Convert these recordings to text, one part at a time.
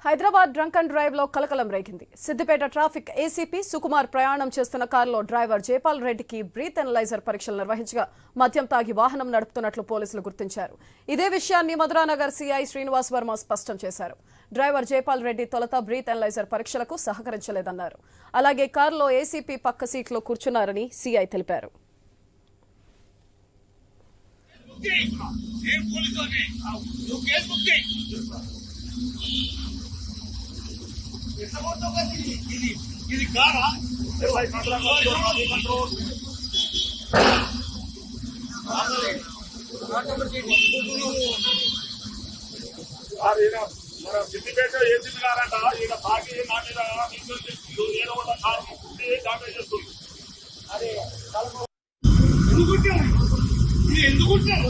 Hyderabad drunk and drive లో కలకలం రేగింది. సిద్దిపేట ట్రాఫిక్ ఏసీపీ సుకుమార్ ప్రయాణం చేస్తున్న కారులో డ్రైవర్ జైపాల్ రెడ్డికి బ్రీత్ ఎనలైజర్ పరీక్షలు నిర్వహించగా మద్యం తాగి వాహనం నడుపుతున్నట్లు పోలీసులు గుర్తించారు. ఇదే విషయాన్ని మధురానగర్ సీఐ శ్రీనివాస్ వర్మ స్పష్టం చేశారు. డ్రైవర్ జైపాల్ రెడ్డి తొలుత బ్రీత్ ఎనలైజర్ పరీక్షలకు సహకరించలేదన్నారు. అలాగే కారులో ఏసీపీ పక్క సీట్లో కూర్చున్నారని సీఐ తెలిపారు. ఇది కారా మన సిద్దిపేట ఏసీపీ గారంట ఈయన బాకీ నా మీద ఏదో ఒక కారు డామేజ్ చేస్తుంది. అదే ఎందుకుంటారు ఎందుకుంటారు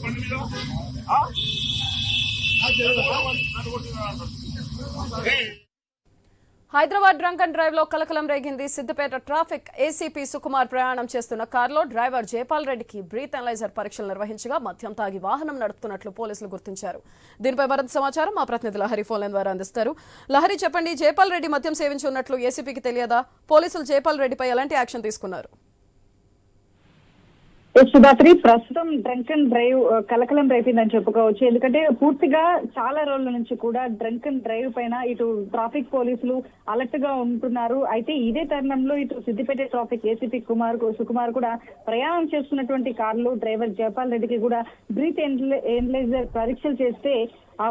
పండు మీద హైదరాబాద్ డ్రంక్ అండ్ డ్రైవ్ లో కలకలం రేగింది. సిద్దిపేట ట్రాఫిక్ ఏసీపీ సుకుమార్ ప్రయాణం చేస్తున్న కారులో డ్రైవర్ జైపాల్ రెడ్డికి బ్రీత్ ఎనలైజర్ పరీక్షలు నిర్వహించగా మద్యం తాగి వాహనం నడుపుతున్నట్లు పోలీసులు గుర్తించారు. దీనిపై మరింత సమాచారం మా ప్రతినిధి లహరి ఫోన్ లైన్ ద్వారా అందిస్తారు. లహరి, చెప్పండి, జైపాల్ రెడ్డి మద్యం సేవించి ఉన్నట్లు ఏసీపీకి తెలియదా? పోలీసులు జైపాల్ రెడ్డిపై ఎలాంటి యాక్షన్ తీసుకున్నారు? సుధాత్రి, ప్రస్తుతం డ్రంక్ అండ్ డ్రైవ్ కలకలం రేపిందని చెప్పుకోవచ్చు. ఎందుకంటే పూర్తిగా చాలా రోజుల నుంచి కూడా డ్రంక్ అండ్ డ్రైవ్ పైన ఇటు ట్రాఫిక్ పోలీసులు అలర్ట్ గా ఉంటున్నారు. అయితే ఇదే తరుణంలో ఇటు సిద్దిపేట ట్రాఫిక్ ఏసీపీ సుకుమార్ కూడా ప్రయాణం చేస్తున్నటువంటి కారులో డ్రైవర్ జైపాల్ రెడ్డికి కూడా బ్రీత్ ఎనలైజర్ పరీక్షలు చేస్తే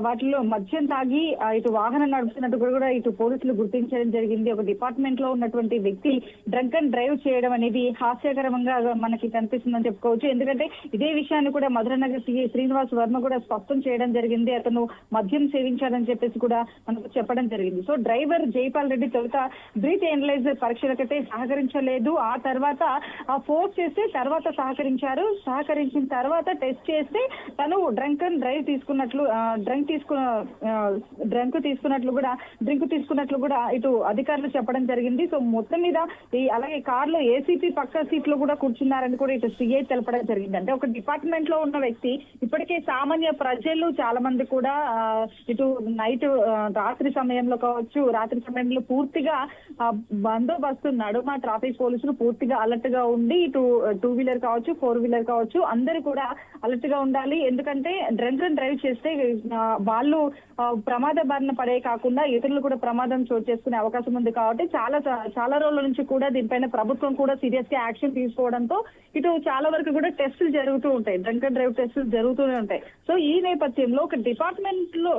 వాటిలో మద్యం తాగి ఇటు వాహనం నడుపుతున్నట్టు కూడా ఇటు పోలీసులు గుర్తించడం జరిగింది. ఒక డిపార్ట్మెంట్ లో ఉన్నటువంటి వ్యక్తి డ్రంక్ అండ్ డ్రైవ్ చేయడం అనేది హాస్యకరంగా మనకి కనిపిస్తుందని చెప్పుకోవచ్చు. ఎందుకంటే ఇదే విషయాన్ని కూడా మధురానగర్ సీఐ శ్రీనివాస్ వర్మ కూడా స్పష్టం చేయడం జరిగింది. అతను మద్యం సేవించాలని చెప్పేసి కూడా మనకు చెప్పడం జరిగింది. సో డ్రైవర్ జైపాల్ రెడ్డి తొలుత బ్రీత్ ఎనలైజర్ పరీక్షలకైతే సహకరించలేదు. ఆ తర్వాత ఫోర్స్ చేస్తే తర్వాత సహకరించిన తర్వాత టెస్ట్ చేస్తే తను డ్రంక్ అండ్ డ్రైవ్ తీసుకున్నట్లు డ్రింక్ తీసుకున్నట్లు కూడా ఇటు అధికారులు చెప్పడం జరిగింది. సో మొత్తం మీద అలాగే కారులో ఏసీపీ పక్క సీట్ లో కూడా కూర్చున్నారని కూడా ఇటు సీఐ తెలపడం జరిగింది. అంటే ఒక డిపార్ట్మెంట్ లో ఉన్న వ్యక్తి ఇప్పటికే సామాన్య ప్రజలు చాలా మంది కూడా ఇటు నైట్ రాత్రి సమయంలో పూర్తిగా బందోబస్తు నడుమ ట్రాఫిక్ పోలీసులు పూర్తిగా అలర్ట్ గా ఉండి ఇటు 2 వీలర్ కావచ్చు 4 వీలర్ కావచ్చు అందరూ కూడా అలర్ట్ గా ఉండాలి. ఎందుకంటే డ్రంక్ అండ్ డ్రైవ్ చేస్తే వాళ్ళు ప్రమాద బారిన పడే కాకుండా ఇతరులు కూడా ప్రమాదం చోటు చేసుకునే అవకాశం ఉంది. కాబట్టి చాలా రోజుల నుంచి కూడా దీనిపైన ప్రభుత్వం కూడా సీరియస్ గా యాక్షన్ తీసుకోవడంతో ఇటు చాలా వరకు కూడా టెస్టులు జరుగుతూ ఉంటాయి, డ్రంక్ అండ్ డ్రైవ్ టెస్టులు జరుగుతూనే ఉంటాయి. సో ఈ నేపథ్యంలో ఒక డిపార్ట్మెంట్ లో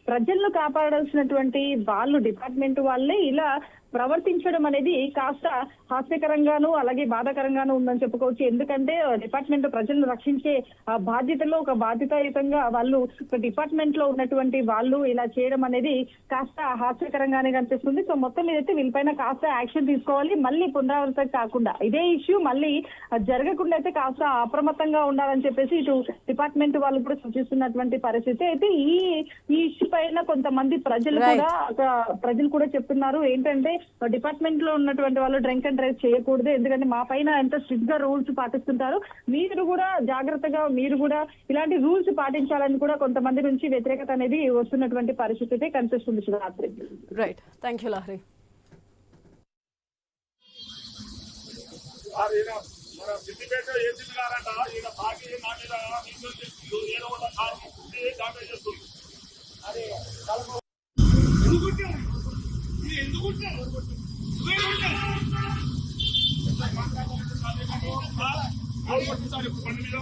ప్రజలను కాపాడాల్సినటువంటి వాళ్ళు డిపార్ట్మెంట్ వాళ్ళే ఇలా ప్రవర్తించడం అనేది కాస్త హాస్యకరంగాను అలాగే బాధాకరంగాను ఉందని చెప్పుకోవచ్చు. ఎందుకంటే డిపార్ట్మెంట్ ప్రజలను రక్షించే బాధ్యతలో ఒక బాధ్యతాయుతంగా వాళ్ళు డిపార్ట్మెంట్ లో ఉన్నటువంటి వాళ్ళు ఇలా చేయడం అనేది కాస్త హాస్యకరంగానే కనిపిస్తుంది. సో మొత్తం మీదైతే వీళ్ళపైన కాస్త యాక్షన్ తీసుకోవాలి. మళ్ళీ పునరావృతం కాకుండా ఇదే ఇష్యూ మళ్ళీ జరగకుండా అయితే కాస్త అప్రమత్తంగా ఉండాలని చెప్పేసి ఇటు డిపార్ట్మెంట్ వాళ్ళు కూడా సూచిస్తున్నటువంటి పరిస్థితి. అయితే ఈ ఇష్యూ పైన కొంతమంది ప్రజలు కూడా చెప్తున్నారు ఏంటంటే డిపార్ట్మెంట్ లో ఉన్నటువంటి వాళ్ళు డ్రింక్ అండ్ డ్రైవ్ చేయకూడదు, ఎందుకంటే మా పైన ఎంత స్ట్రిక్ట్ గా రూల్స్ పాటిస్తుంటారు, మీరు కూడా జాగ్రత్తగా ఇలాంటి రూల్స్ పాటించాలని కూడా కొంతమంది నుంచి వ్యతిరేకత అనేది వస్తున్నటువంటి పరిస్థితి కనిపిస్తుంది. Shivaratri. Right, thank you Lahari. Siddipet ACP గారంట ఈయన బాకీ నా మీద ఏదో ఒక కారు డామేజ్ చేస్తుంది. అదే ఎందుకుంటారు పండు మీద